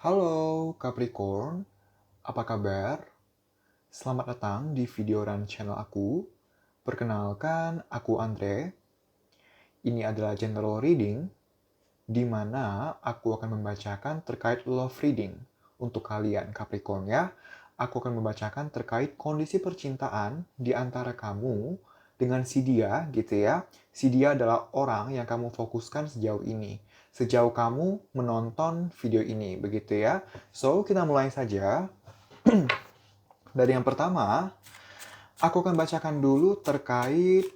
Halo Capricorn, apa kabar? Selamat datang di video run channel aku. Perkenalkan, aku Andre. Ini adalah general reading, di mana aku akan membacakan terkait love reading. Untuk kalian Capricorn ya, aku akan membacakan terkait kondisi percintaan di antara kamu dengan si dia gitu ya. Si dia adalah orang yang kamu fokuskan sejauh ini. Sejauh kamu menonton video ini, begitu ya. So, kita mulai saja. Dari yang pertama, aku akan bacakan dulu terkait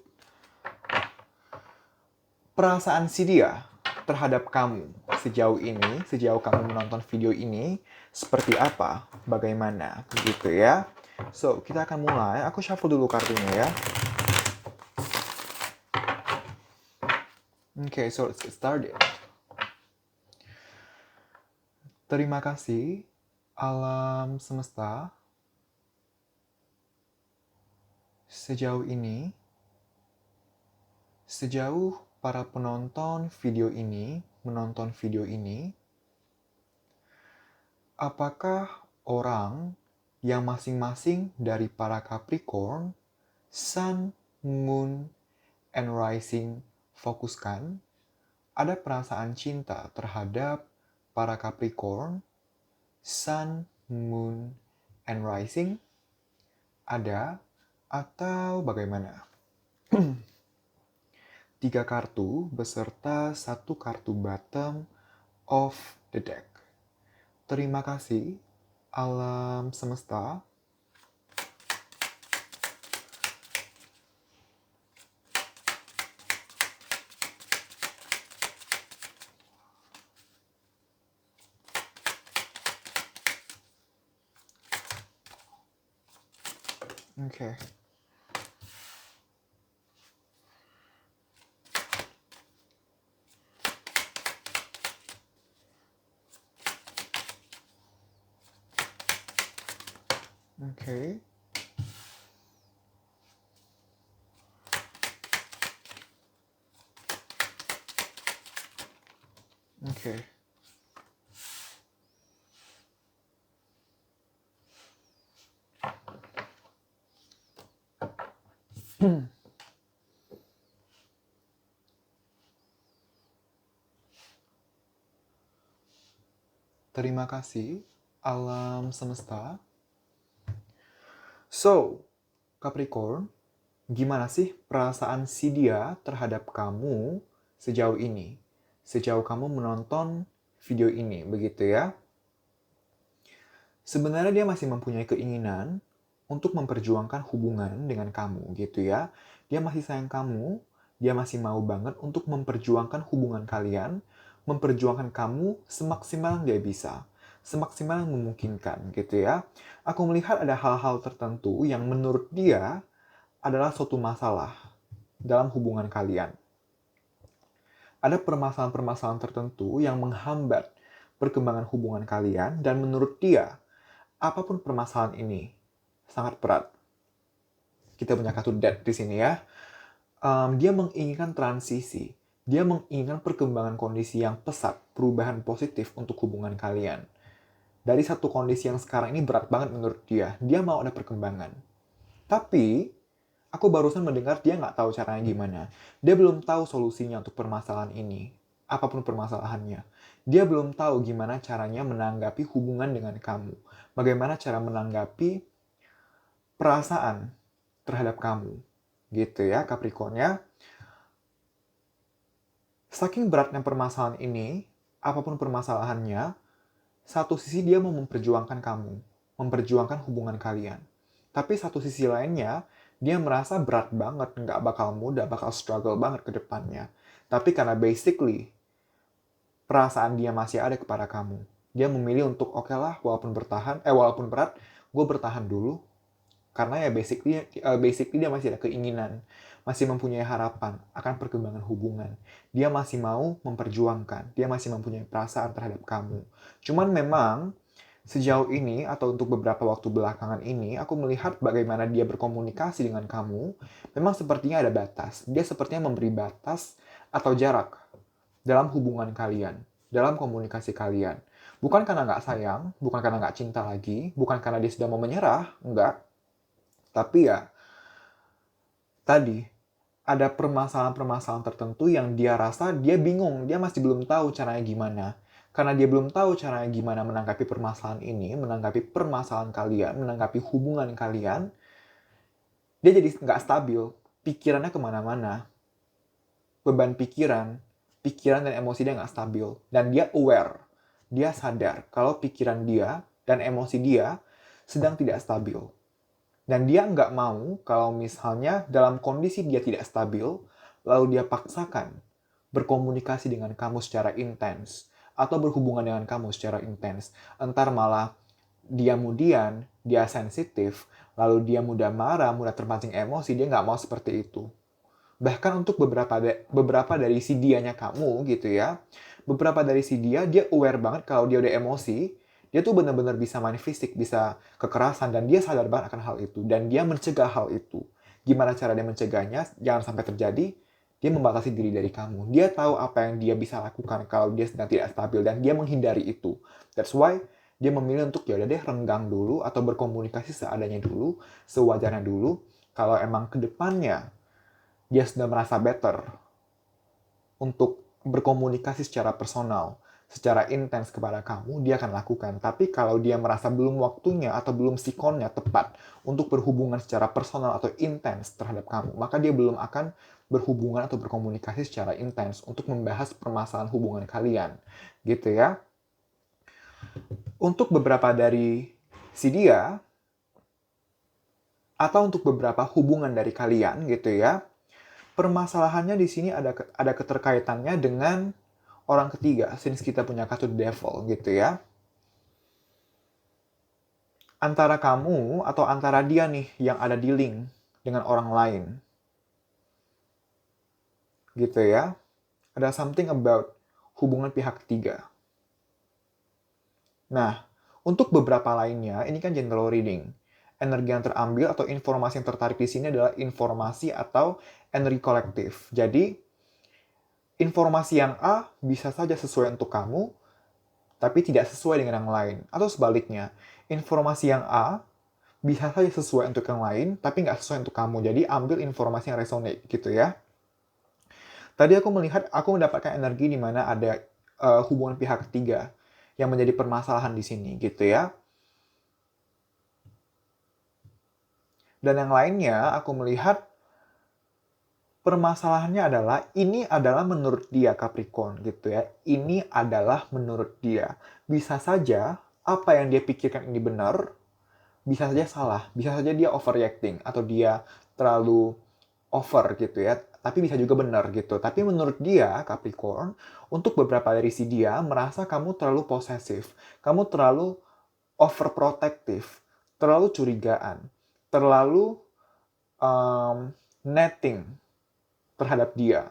perasaan si dia terhadap kamu sejauh ini, sejauh kamu menonton video ini, seperti apa, bagaimana, gitu ya. So, kita akan mulai. Aku shuffle dulu kartunya ya. Okay, so let's get started. Terima kasih, alam semesta. Sejauh ini, sejauh para penonton video ini menonton video ini, apakah orang yang masing-masing dari para Capricorn, Sun, Moon, and Rising fokuskan, ada perasaan cinta terhadap para Capricorn, Sun, Moon, and Rising? Ada atau bagaimana? 3 kartu beserta 1 kartu bottom of the deck. Terima kasih, alam semesta. Okay. Okay. Okay. Terima kasih, alam semesta. So, Capricorn, gimana sih perasaan si dia terhadap kamu sejauh ini? Sejauh kamu menonton video ini, begitu ya? Sebenarnya dia masih mempunyai keinginan untuk memperjuangkan hubungan dengan kamu, gitu ya. Dia masih sayang kamu, dia masih mau banget untuk memperjuangkan hubungan kalian, memperjuangkan kamu semaksimal yang dia bisa, semaksimal yang memungkinkan, gitu ya. Aku melihat ada hal-hal tertentu yang menurut dia adalah suatu masalah dalam hubungan kalian. Ada permasalahan-permasalahan tertentu yang menghambat perkembangan hubungan kalian, dan menurut dia, apapun permasalahan ini, sangat berat. Kita punya kartu death di sini ya. Dia menginginkan transisi. Dia menginginkan perkembangan kondisi yang pesat, perubahan positif untuk hubungan kalian. Dari satu kondisi yang sekarang ini berat banget menurut dia. Dia mau ada perkembangan. Tapi, aku barusan mendengar dia nggak tahu caranya gimana. Dia belum tahu solusinya untuk permasalahan ini. Apapun permasalahannya. Dia belum tahu gimana caranya menanggapi hubungan dengan kamu. Bagaimana cara menanggapi perasaan terhadap kamu. Gitu ya, Capricorn ya. Saking beratnya permasalahan ini, apapun permasalahannya, satu sisi dia mau memperjuangkan kamu, memperjuangkan hubungan kalian. Tapi satu sisi lainnya, dia merasa berat banget, nggak bakal mudah, bakal struggle banget ke depannya. Tapi karena basically, perasaan dia masih ada kepada kamu. Dia memilih untuk, oke lah, walaupun walaupun berat, gue bertahan dulu. Karena ya basically dia masih ada keinginan, masih mempunyai harapan akan perkembangan hubungan. Dia masih mau memperjuangkan, dia masih mempunyai perasaan terhadap kamu. Cuman memang sejauh ini atau untuk beberapa waktu belakangan ini, aku melihat bagaimana dia berkomunikasi dengan kamu, memang sepertinya ada batas. Dia sepertinya memberi batas atau jarak dalam hubungan kalian. dalam komunikasi kalian. Bukan karena nggak sayang, bukan karena nggak cinta lagi, bukan karena dia sudah mau menyerah, enggak. Tapi ya, tadi, ada permasalahan-permasalahan tertentu yang dia rasa dia bingung, dia masih belum tahu caranya gimana. Karena dia belum tahu caranya gimana menanggapi permasalahan ini, menanggapi permasalahan kalian, menanggapi hubungan kalian, dia jadi nggak stabil, pikirannya kemana-mana, beban pikiran dan emosi dia nggak stabil. Dan dia aware, dia sadar kalau pikiran dia dan emosi dia sedang tidak stabil. Dan dia nggak mau kalau misalnya dalam kondisi dia tidak stabil, lalu dia paksakan berkomunikasi dengan kamu secara intens, atau berhubungan dengan kamu secara intens. Entar malah dia kemudian, dia sensitif, lalu dia mudah marah, mudah terpancing emosi, dia nggak mau seperti itu. Bahkan untuk beberapa dari si dianya kamu gitu ya, beberapa dari si dia aware banget kalau dia udah emosi, dia tuh benar-benar bisa main fisik, bisa kekerasan, dan dia sadar banget akan hal itu, dan dia mencegah hal itu. Gimana cara dia mencegahnya? Jangan sampai terjadi, dia membatasi diri dari kamu. Dia tahu apa yang dia bisa lakukan kalau dia sedang tidak stabil, dan dia menghindari itu. That's why dia memilih untuk ya udah deh renggang dulu atau berkomunikasi seadanya dulu, sewajarnya dulu. Kalau emang kedepannya dia sudah merasa better untuk berkomunikasi secara personal, secara intens kepada kamu, dia akan lakukan. Tapi kalau dia merasa belum waktunya atau belum sikonnya tepat untuk berhubungan secara personal atau intens terhadap kamu, maka dia belum akan berhubungan atau berkomunikasi secara intens untuk membahas permasalahan hubungan kalian. Gitu ya. Untuk beberapa dari si dia, atau untuk beberapa hubungan dari kalian gitu ya, permasalahannya di sini ada keterkaitannya dengan orang ketiga, since kita punya kartu devil gitu ya. Antara kamu atau antara dia nih yang ada di link dengan orang lain. Gitu ya. Ada something about hubungan pihak ketiga. Nah, untuk beberapa lainnya, ini kan general reading. Energi yang terambil atau informasi yang tertarik di sini adalah informasi atau energi kolektif. Jadi, informasi yang A bisa saja sesuai untuk kamu, tapi tidak sesuai dengan yang lain. Atau sebaliknya, informasi yang A bisa saja sesuai untuk yang lain, tapi nggak sesuai untuk kamu. Jadi ambil informasi yang resonate gitu ya. Tadi aku mendapatkan energi di mana ada hubungan pihak ketiga yang menjadi permasalahan di sini gitu ya. Dan yang lainnya aku melihat permasalahannya adalah ini adalah menurut dia Capricorn gitu ya. Ini adalah menurut dia. Bisa saja apa yang dia pikirkan ini benar, bisa saja salah, bisa saja dia overreacting atau dia terlalu over gitu ya, tapi bisa juga benar gitu. Tapi menurut dia, Capricorn, untuk beberapa dari si dia merasa kamu terlalu posesif, kamu terlalu overprotective, terlalu curigaan, terlalu netting terhadap dia.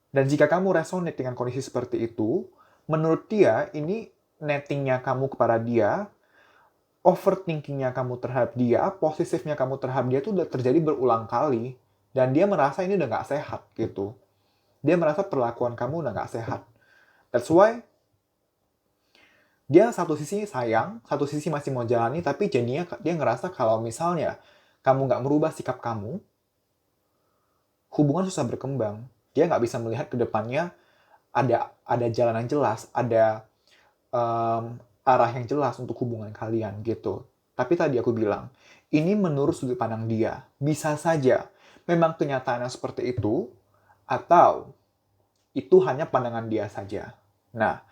Dan jika kamu resonate dengan kondisi seperti itu, menurut dia ini nettingnya kamu kepada dia, overthinkingnya kamu terhadap dia, posesifnya kamu terhadap dia itu udah terjadi berulang kali. Dan dia merasa ini udah gak sehat gitu. Dia merasa perlakuan kamu udah gak sehat. That's why dia satu sisi sayang, satu sisi masih mau jalani, tapi jadinya dia ngerasa kalau misalnya kamu gak merubah sikap kamu, hubungan susah berkembang. Dia gak bisa melihat ke depannya ada jalan yang jelas, ada arah yang jelas untuk hubungan kalian gitu. Tapi tadi aku bilang, ini menurut sudut pandang dia. Bisa saja memang kenyataannya seperti itu, atau itu hanya pandangan dia saja. Nah,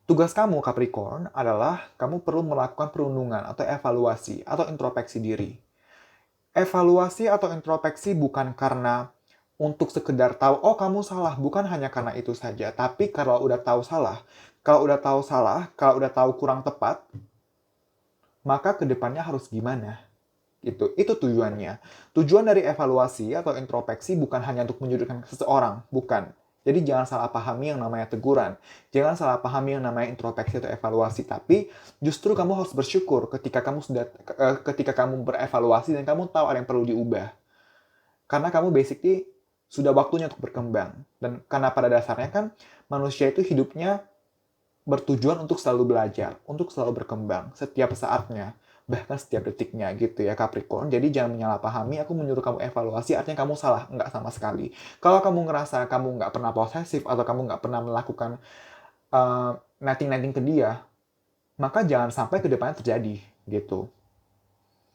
tugas kamu Capricorn adalah kamu perlu melakukan perundungan atau evaluasi atau introspeksi diri. Evaluasi atau introspeksi bukan karena untuk sekedar tahu, oh kamu salah, bukan hanya karena itu saja. Tapi kalau udah tahu salah, kalau udah tahu kurang tepat, maka kedepannya harus gimana? Gitu. Itu tujuannya. Tujuan dari evaluasi atau introspeksi bukan hanya untuk menyudutkan seseorang, bukan. Jadi jangan salah pahami yang namanya teguran. Jangan salah pahami yang namanya introspeksi atau evaluasi. Tapi justru kamu harus bersyukur ketika kamu berevaluasi dan kamu tahu ada yang perlu diubah. Karena kamu basically Sudah waktunya untuk berkembang. Dan karena pada dasarnya kan manusia itu hidupnya bertujuan untuk selalu belajar, untuk selalu berkembang setiap saatnya, bahkan setiap detiknya gitu ya Capricorn. Jadi jangan menyalahpahami, aku menyuruh kamu evaluasi, artinya kamu salah, nggak sama sekali. Kalau kamu ngerasa kamu nggak pernah posesif atau kamu nggak pernah melakukan netting-netting ke dia, maka jangan sampai kedepannya terjadi gitu.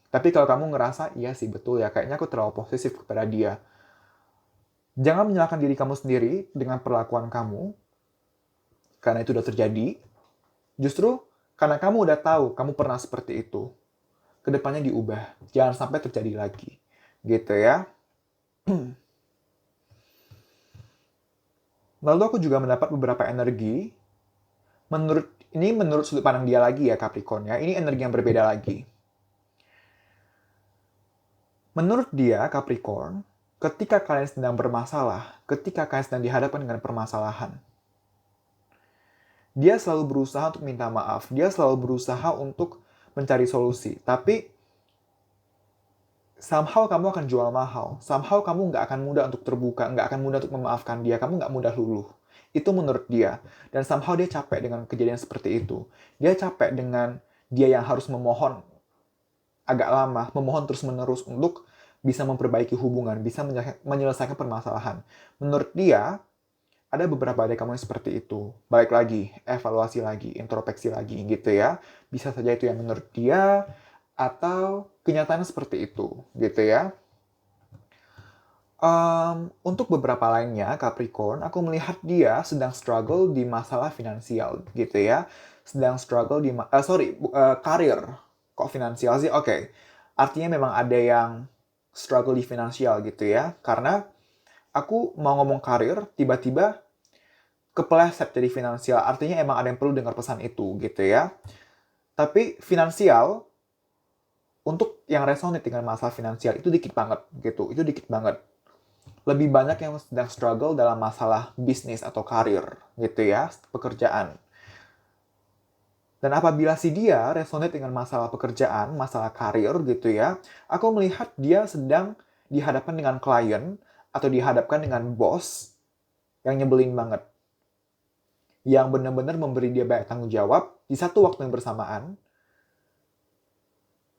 Tapi kalau kamu ngerasa, iya sih betul ya, kayaknya aku terlalu posesif kepada dia. Jangan menyalahkan diri kamu sendiri dengan perlakuan kamu, karena itu udah terjadi. Justru karena kamu udah tahu, kamu pernah seperti itu. Kedepannya diubah. Jangan sampai terjadi lagi. Gitu ya. Lalu aku juga mendapat beberapa energi. Menurut sudut pandang dia lagi ya Capricorn ya. Ini energi yang berbeda lagi. Menurut dia Capricorn, ketika kalian sedang bermasalah, ketika kalian sedang dihadapkan dengan permasalahan, dia selalu berusaha untuk minta maaf. Dia selalu berusaha untuk mencari solusi. Tapi somehow kamu akan jual mahal. Somehow kamu nggak akan mudah untuk terbuka, nggak akan mudah untuk memaafkan dia. Kamu nggak mudah luluh. Itu menurut dia. Dan somehow dia capek dengan kejadian seperti itu. Dia capek dengan dia yang harus memohon agak lama, memohon terus-menerus untuk bisa memperbaiki hubungan, bisa menyelesaikan permasalahan. Menurut dia, ada beberapa dari kamu yang seperti itu. Balik lagi, evaluasi lagi, introspeksi lagi gitu ya. Bisa saja itu yang menurut dia, atau kenyataannya seperti itu gitu ya. Untuk beberapa lainnya, Capricorn, aku melihat dia sedang struggle di masalah finansial gitu ya. Sedang struggle di, karir. Kok finansial sih? Oke. Artinya memang ada yang struggle di finansial gitu ya. Karena aku mau ngomong karir, tiba-tiba kepleset jadi finansial. Artinya emang ada yang perlu dengar pesan itu gitu ya. Tapi finansial, untuk yang resonate dengan masalah finansial itu dikit banget gitu. Itu dikit banget. Lebih banyak yang sedang struggle dalam masalah bisnis atau karir gitu ya, pekerjaan. Dan apabila si dia resonate dengan masalah pekerjaan, masalah karir gitu ya, aku melihat dia sedang dihadapkan dengan klien atau dihadapkan dengan bos yang nyebelin banget. Yang benar-benar memberi dia banyak tanggung jawab di satu waktu yang bersamaan.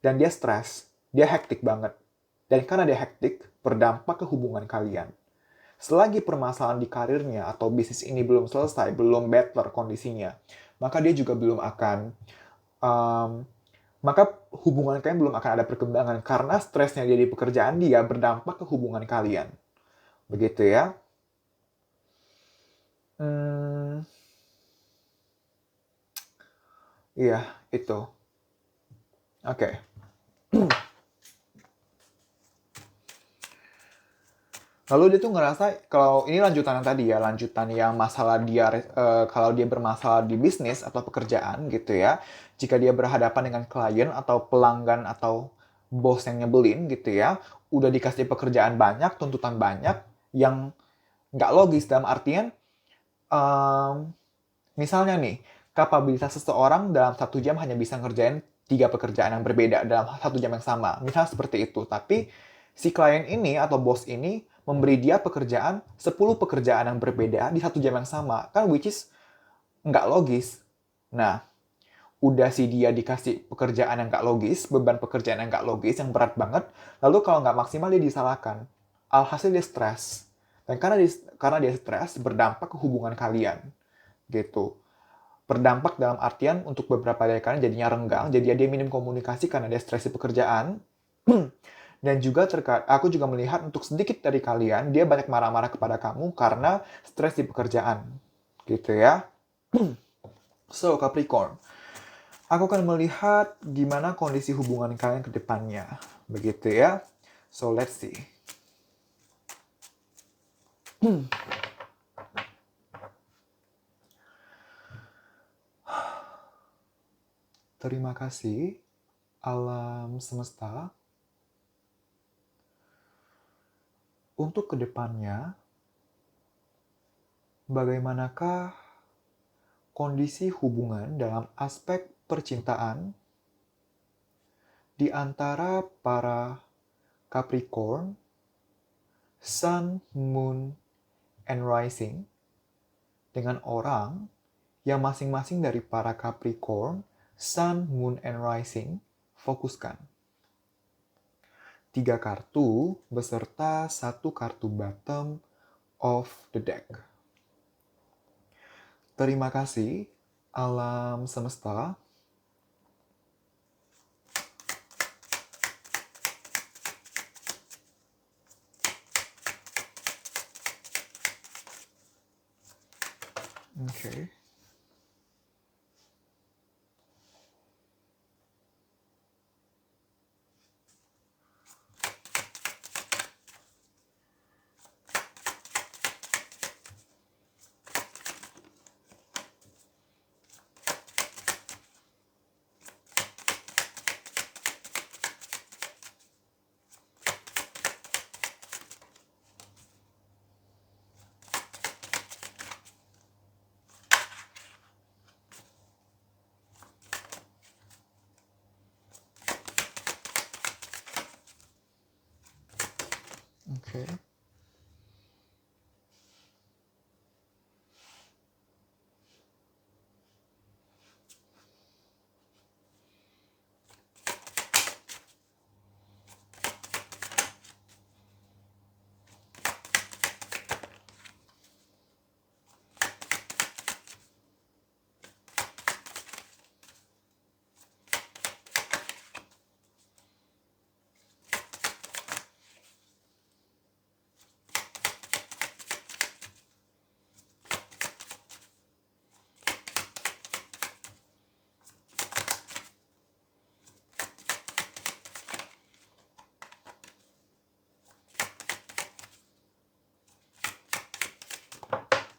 Dan dia stres, dia hektik banget. Dan karena dia hektik, berdampak ke hubungan kalian. Selagi permasalahan di karirnya atau bisnis ini belum selesai, belum better kondisinya, maka dia juga belum akan, maka hubungan kalian belum akan ada perkembangan karena stresnya dia di pekerjaan dia berdampak ke hubungan kalian. Begitu ya. Iya, itu. Oke. Lalu dia tuh ngerasa kalau ini lanjutan yang tadi ya, lanjutan yang masalah dia kalau dia bermasalah di bisnis atau pekerjaan gitu ya. Jika dia berhadapan dengan klien atau pelanggan atau bos yang nyebelin gitu ya, udah dikasih pekerjaan banyak, tuntutan banyak yang nggak logis dalam artian misalnya nih, kapabilitas seseorang dalam 1 jam hanya bisa ngerjain 3 pekerjaan yang berbeda dalam 1 jam yang sama. Misal seperti itu. Tapi si klien ini atau bos ini memberi dia pekerjaan, 10 pekerjaan yang berbeda di 1 jam yang sama. Kan which is nggak logis. Nah, udah si dia dikasih pekerjaan yang nggak logis, beban pekerjaan yang nggak logis, yang berat banget, lalu kalau nggak maksimal dia disalahkan. Alhasil dia stres. Dan karena dia stres, berdampak ke hubungan kalian gitu. Berdampak dalam artian untuk beberapa dari kalian jadinya renggang, jadi dia minim komunikasi karena dia stres di pekerjaan. Dan juga aku juga melihat untuk sedikit dari kalian, dia banyak marah-marah kepada kamu karena stres di pekerjaan. Gitu ya. So, Capricorn, aku akan melihat gimana kondisi hubungan kalian ke depannya. Begitu ya. So, let's see. Terima kasih, alam semesta. Untuk kedepannya, bagaimanakah kondisi hubungan dalam aspek percintaan di antara para Capricorn Sun, Moon, and Rising dengan orang yang masing-masing dari para Capricorn, Sun, Moon, and Rising fokuskan. 3 kartu beserta 1 kartu bottom of the deck. Terima kasih, alam semesta. Oke. Oke.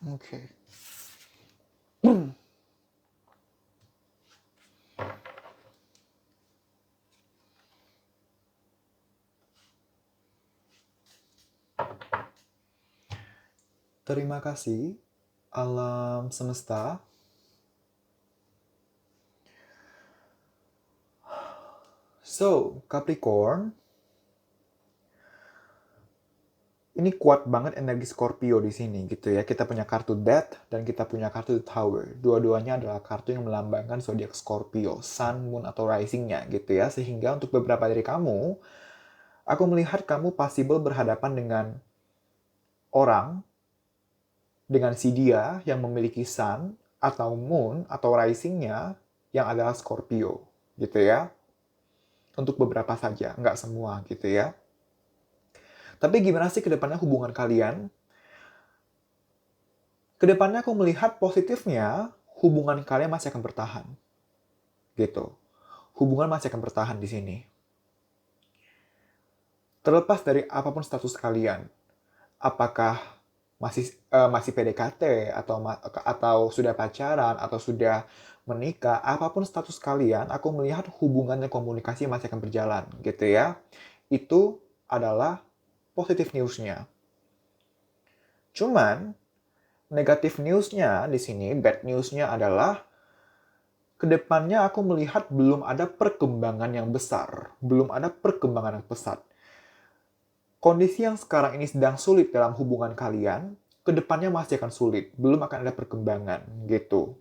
Oke. Terima kasih, alam semesta. So, Capricorn, ini kuat banget energi Scorpio di sini gitu ya. Kita punya kartu Death dan kita punya kartu Tower. Dua-duanya adalah kartu yang melambangkan zodiak Scorpio, Sun, Moon atau Rising-nya gitu ya. Sehingga untuk beberapa dari kamu, aku melihat kamu possible berhadapan dengan orang, dengan si dia yang memiliki Sun atau Moon atau Rising-nya yang adalah Scorpio gitu ya. Untuk beberapa saja, nggak semua gitu ya. Tapi gimana sih ke depannya hubungan kalian? Kedepannya aku melihat positifnya, hubungan kalian masih akan bertahan. Gitu. Hubungan masih akan bertahan di sini. Terlepas dari apapun status kalian, apakah masih PDKT atau sudah pacaran atau sudah menikah, apapun status kalian, aku melihat hubungan dan komunikasi masih akan berjalan, gitu ya. Itu adalah positive news-nya. Cuman negatif news-nya di sini, bad news-nya adalah kedepannya aku melihat belum ada perkembangan yang besar, belum ada perkembangan yang pesat. Kondisi yang sekarang ini sedang sulit dalam hubungan kalian, kedepannya masih akan sulit, belum akan ada perkembangan gitu.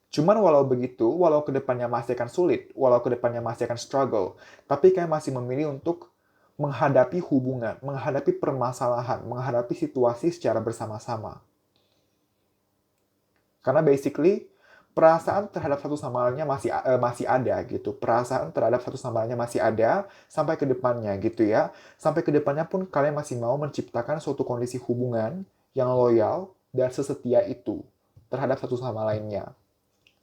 Cuman walau begitu, walau kedepannya masih akan sulit, walau kedepannya masih akan struggle, tapi kayak masih memilih untuk menghadapi hubungan, menghadapi permasalahan, menghadapi situasi secara bersama-sama. Karena basically, perasaan terhadap satu sama lainnya masih ada gitu. Perasaan terhadap satu sama lainnya masih ada sampai ke depannya gitu ya. Sampai ke depannya pun kalian masih mau menciptakan suatu kondisi hubungan yang loyal dan sesetia itu terhadap satu sama lainnya.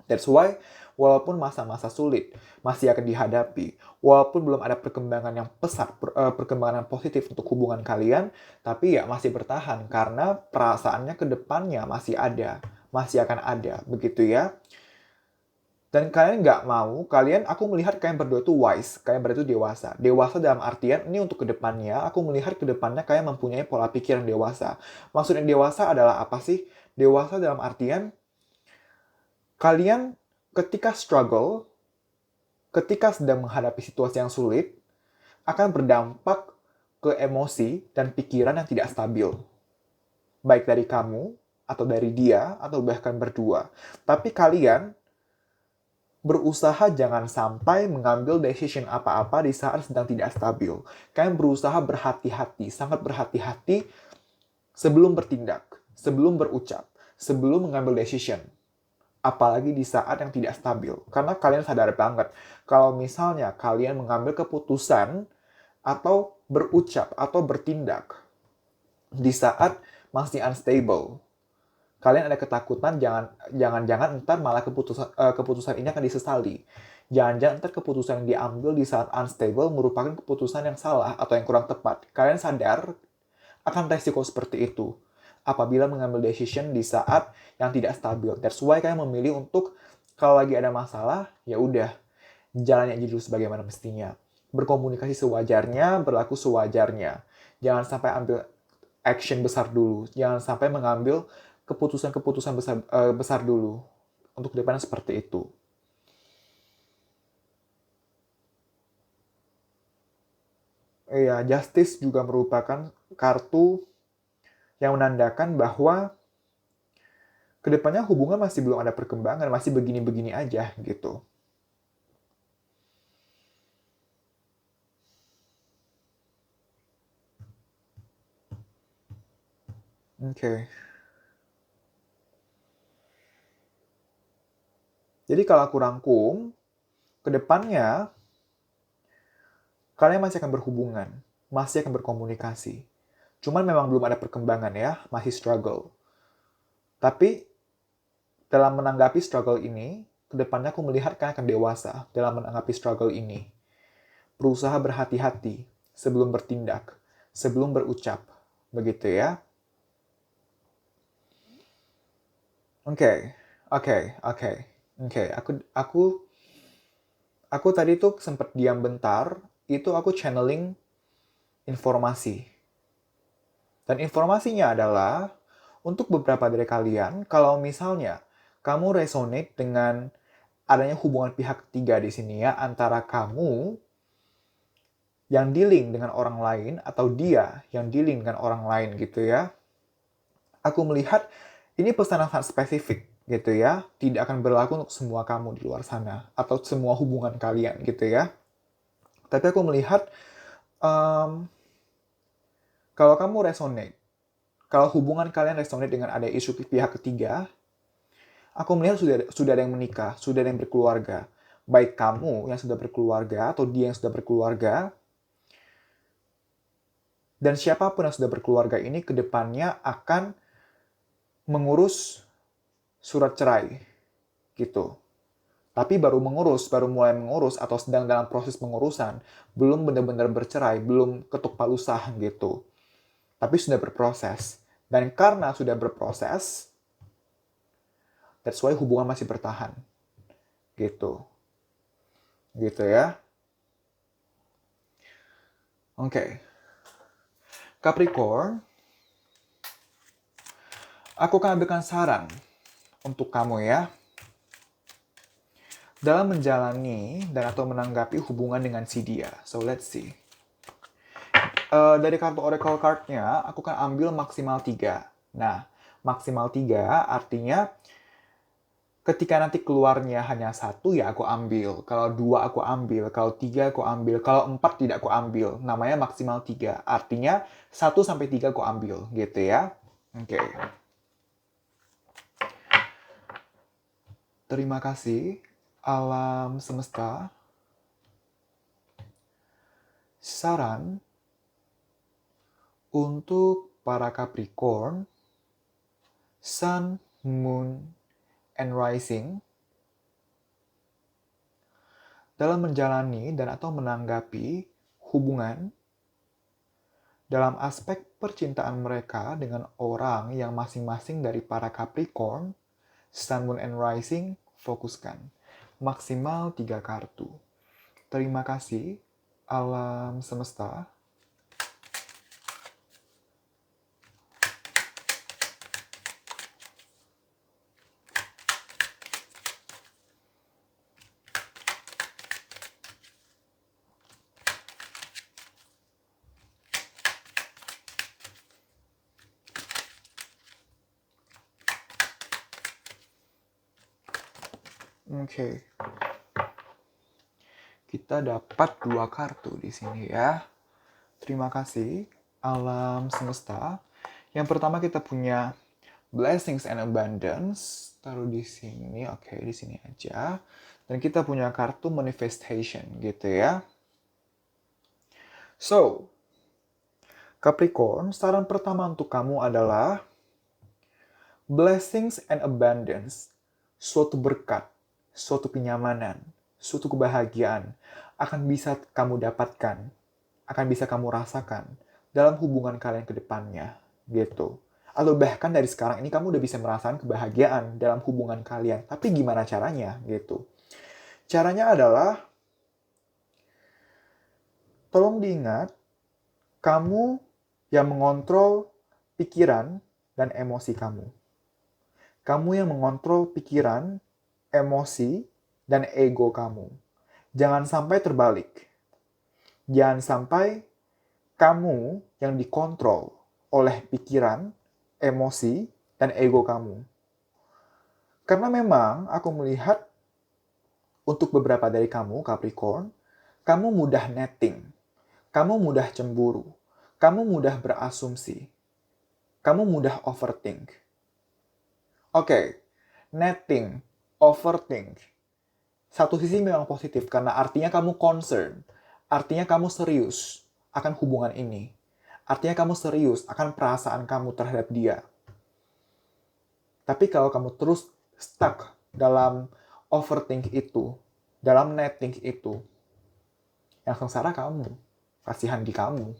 That's why, walaupun masa-masa sulit masih akan dihadapi, walaupun belum ada perkembangan yang pesat, perkembangan yang positif untuk hubungan kalian, tapi ya masih bertahan karena perasaannya ke depannya masih ada, masih akan ada, begitu ya. Dan kalian nggak mau, aku melihat kalian berdua tuh wise, kalian berdua tuh dewasa. Dewasa dalam artian, ini untuk kedepannya, aku melihat kedepannya kalian mempunyai pola pikir yang dewasa. Maksudnya dewasa adalah apa sih? Dewasa dalam artian, kalian ketika struggle, ketika sedang menghadapi situasi yang sulit, akan berdampak ke emosi dan pikiran yang tidak stabil. Baik dari kamu, atau dari dia, atau bahkan berdua. Tapi kalian berusaha jangan sampai mengambil decision apa-apa di saat sedang tidak stabil. Kalian berusaha berhati-hati, sangat berhati-hati sebelum bertindak, sebelum berucap, sebelum mengambil decision. Apalagi di saat yang tidak stabil. Karena kalian sadar banget, kalau misalnya kalian mengambil keputusan atau berucap atau bertindak di saat masih unstable, kalian ada ketakutan jangan-jangan ntar malah keputusan ini akan disesali. Jangan-jangan ntar keputusan yang diambil di saat unstable merupakan keputusan yang salah atau yang kurang tepat. Kalian sadar akan resiko seperti itu apabila mengambil decision di saat yang tidak stabil. That's why kalian memilih untuk kalau lagi ada masalah, ya udah jalannya aja dulu sebagaimana mestinya. Berkomunikasi sewajarnya, berlaku sewajarnya. Jangan sampai ambil action besar dulu. Jangan sampai mengambil keputusan-keputusan besar dulu. Untuk kedepannya seperti itu. Iya, justice juga merupakan kartu yang menandakan bahwa kedepannya hubungan masih belum ada perkembangan, masih begini-begini aja gitu. Oke. Jadi kalau aku rangkum, kedepannya kalian masih akan berhubungan, masih akan berkomunikasi. Cuman memang belum ada perkembangan ya, masih struggle. Tapi dalam menanggapi struggle ini, kedepannya aku melihat kalian akan dewasa dalam menanggapi struggle ini. Berusaha berhati-hati sebelum bertindak, sebelum berucap. Begitu ya. Oke. Aku tadi tuh sempat diam bentar, itu aku channeling informasi. Dan informasinya adalah, untuk beberapa dari kalian, kalau misalnya kamu resonate dengan adanya hubungan pihak ketiga di sini ya, antara kamu yang dealing dengan orang lain, atau dia yang dealing dengan orang lain gitu ya, aku melihat ini pesan yang sangat spesifik gitu ya, tidak akan berlaku untuk semua kamu di luar sana, atau semua hubungan kalian gitu ya. Tapi aku melihat, um, kalau kamu resonate, kalau hubungan kalian resonate dengan ada isu pihak ketiga, aku melihat sudah ada yang menikah, sudah ada yang berkeluarga. Baik kamu yang sudah berkeluarga atau dia yang sudah berkeluarga, dan siapapun yang sudah berkeluarga ini kedepannya akan mengurus surat cerai gitu. Tapi baru mulai mengurus atau sedang dalam proses pengurusan, belum benar-benar bercerai, belum ketuk palu sah gitu. Tapi sudah berproses. Dan karena sudah berproses, that's why hubungan masih bertahan. Gitu. Gitu ya. Oke. Capricorn, aku akan ambilkan saran untuk kamu ya. Dalam menjalani dan atau menanggapi hubungan dengan si dia. So, let's see. Dari kartu Oracle card-nya, aku akan ambil maksimal 3. Nah, maksimal 3 artinya ketika nanti keluarnya hanya 1 ya aku ambil. Kalau 2 aku ambil. Kalau 3 aku ambil. Kalau 4 tidak aku ambil. Namanya maksimal 3. Artinya 1-3 aku ambil. Gitu ya. Oke. Terima kasih. Alam semesta. Saran untuk para Capricorn, Sun, Moon, and Rising dalam menjalani dan atau menanggapi hubungan dalam aspek percintaan mereka dengan orang yang masing-masing dari para Capricorn, Sun, Moon, and Rising fokuskan. Maksimal 3 kartu. Terima kasih, alam semesta. Oke. Kita dapat 2 kartu di sini ya. Terima kasih, alam semesta. Yang pertama kita punya Blessings and Abundance. Taruh di sini, oke, di sini aja. Dan kita punya kartu Manifestation, gitu ya. So, Capricorn, saran pertama untuk kamu adalah Blessings and Abundance. Suatu berkat, suatu kenyamanan, suatu kebahagiaan akan bisa kamu dapatkan, akan bisa kamu rasakan dalam hubungan kalian ke depannya, gitu. Atau bahkan dari sekarang ini kamu udah bisa merasakan kebahagiaan dalam hubungan kalian. Tapi gimana caranya, gitu. Caranya adalah, tolong diingat, kamu yang mengontrol pikiran dan emosi kamu. Kamu yang mengontrol pikiran, emosi, dan ego kamu. Jangan sampai terbalik. Jangan sampai kamu yang dikontrol oleh pikiran, emosi, dan ego kamu. Karena memang aku melihat untuk beberapa dari kamu, Capricorn, kamu mudah netting, kamu mudah cemburu, kamu mudah berasumsi, kamu mudah overthink. Oke, netting, overthink. Satu sisi memang positif karena artinya kamu concern, artinya kamu serius akan hubungan ini. Artinya kamu serius akan perasaan kamu terhadap dia. Tapi kalau kamu terus stuck dalam overthink itu, dalam netting itu, yang sengsara kamu, kasihan di kamu.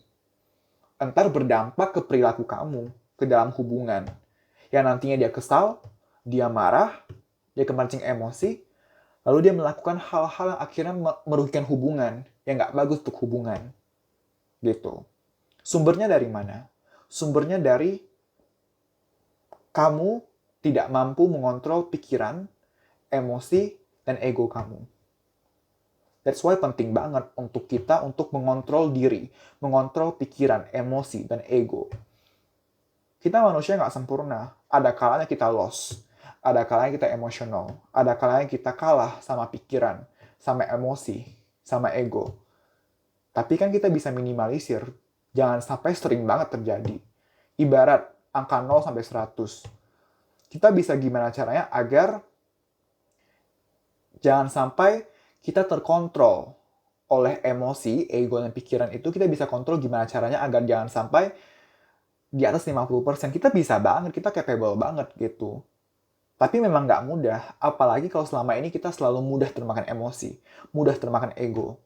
Entar berdampak ke perilaku kamu, ke dalam hubungan. Yang nantinya dia kesal, dia marah, dia kemancing emosi, lalu dia melakukan hal-hal yang akhirnya merugikan hubungan, yang nggak bagus untuk hubungan. Gitu. Sumbernya dari mana? Sumbernya dari kamu tidak mampu mengontrol pikiran, emosi, dan ego kamu. That's why penting banget untuk kita untuk mengontrol diri, mengontrol pikiran, emosi, dan ego. Kita manusia nggak sempurna. Ada kalanya kita lost. Ada kalanya kita emosional. Ada kalanya kita kalah sama pikiran, sama emosi, sama ego. Tapi kan kita bisa minimalisir. Jangan sampai sering banget terjadi. Ibarat angka 0 sampai 100. Kita bisa gimana caranya agar jangan sampai kita terkontrol oleh emosi, ego, dan pikiran itu. Kita bisa kontrol gimana caranya agar jangan sampai di atas 50%. Kita bisa banget, kita capable banget gitu. Tapi memang nggak mudah, apalagi kalau selama ini kita selalu mudah termakan emosi, mudah termakan ego.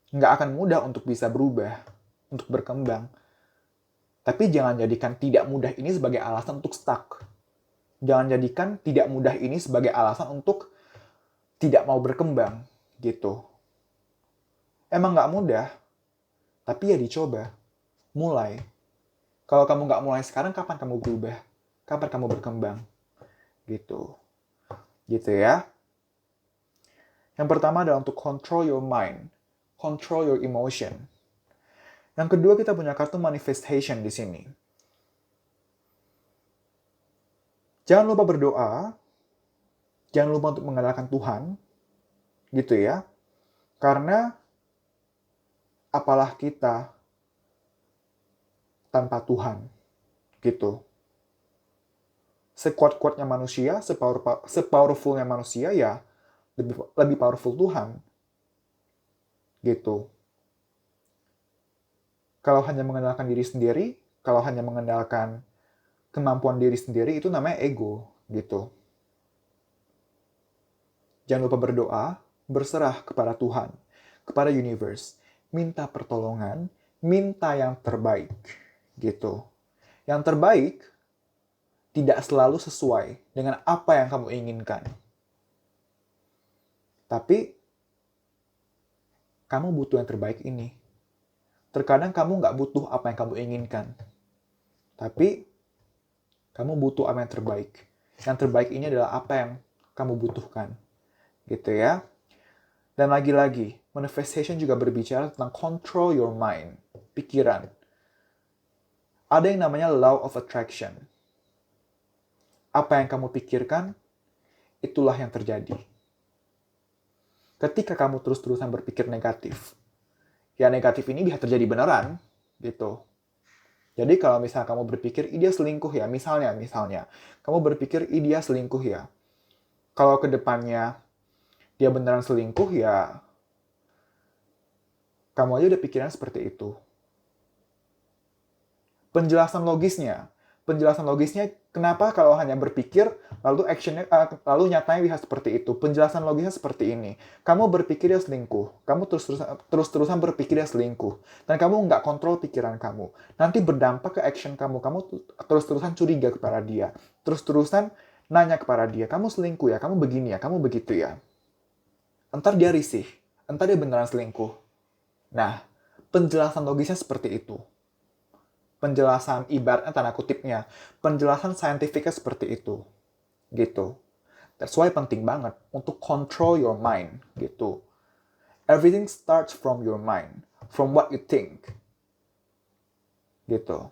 Nggak akan mudah untuk bisa berubah, untuk berkembang. Tapi jangan jadikan tidak mudah ini sebagai alasan untuk stuck. Jangan jadikan tidak mudah ini sebagai alasan untuk tidak mau berkembang, gitu. Emang nggak mudah, tapi ya dicoba. Mulai. Kalau kamu nggak mulai sekarang, kapan kamu berubah? Kapan kamu berkembang? Gitu. Gitu ya. Yang pertama adalah untuk control your mind. Control your emotion. Yang kedua kita punya kartu manifestation di sini. Jangan lupa berdoa. Jangan lupa untuk mengandalkan Tuhan. Gitu ya. Karena apalah kita tanpa Tuhan. Gitu. Sekuat-kuatnya manusia, sepowerfulnya manusia, ya lebih powerful Tuhan. Gitu. Kalau hanya mengandalkan diri sendiri, kalau hanya mengandalkan kemampuan diri sendiri, itu namanya ego. Gitu. Jangan lupa berdoa, berserah kepada Tuhan, kepada universe. Minta pertolongan, minta yang terbaik. Gitu. Yang terbaik tidak selalu sesuai dengan apa yang kamu inginkan. Tapi, kamu butuh yang terbaik ini. Terkadang kamu nggak butuh apa yang kamu inginkan. Tapi, kamu butuh apa yang terbaik. Yang terbaik ini adalah apa yang kamu butuhkan. Gitu ya. Dan lagi-lagi, manifestation juga berbicara tentang control your mind. Pikiran. Ada yang namanya law of attraction. Apa yang kamu pikirkan, itulah yang terjadi. Ketika kamu terus-terusan berpikir negatif, ya negatif ini bisa terjadi beneran, gitu. Jadi kalau misalnya kamu berpikir, dia selingkuh ya, misalnya, kamu berpikir, dia selingkuh ya. Kalau ke depannya dia beneran selingkuh, ya kamu aja udah pikiran seperti itu. Penjelasan logisnya, kenapa kalau hanya berpikir, lalu nyatanya bisa seperti itu. Penjelasan logisnya seperti ini. Kamu berpikir dia selingkuh. Kamu terus-terusan berpikir dia selingkuh. Dan kamu nggak kontrol pikiran kamu. Nanti berdampak ke action kamu. Kamu terus-terusan curiga kepada dia. Terus-terusan nanya kepada dia, kamu selingkuh ya, kamu begini ya, kamu begitu ya. Entar dia risih. Entar dia beneran selingkuh. Nah, penjelasan logisnya seperti itu. Penjelasan ibaratnya tanda kutipnya, penjelasan saintifiknya seperti itu, gitu. That's why penting banget untuk control your mind, gitu. Everything starts from your mind, from what you think, gitu.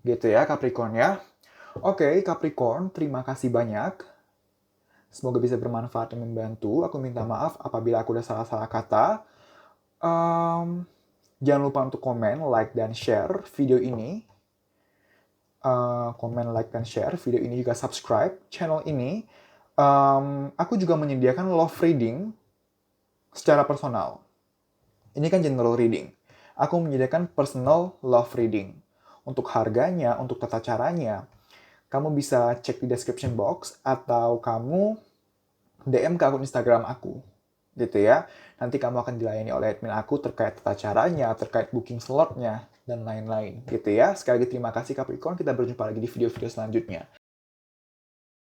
Gitu ya Capricorn ya. Oke, Capricorn, terima kasih banyak. Semoga bisa bermanfaat dan membantu. Aku minta maaf apabila aku udah salah-salah kata. Jangan lupa untuk komen, like, dan share video ini. Komen, like, dan share video ini, juga subscribe channel ini. Aku juga menyediakan love reading secara personal. Ini kan general reading. Aku menyediakan personal love reading. Untuk harganya, untuk tata caranya, kamu bisa cek di description box atau kamu DM ke akun Instagram aku. Gitu ya. Nanti kamu akan dilayani oleh admin aku terkait tata caranya, terkait booking slotnya, dan lain-lain. Gitu ya. Sekali lagi terima kasih Capricorn. Kita berjumpa lagi di video-video selanjutnya.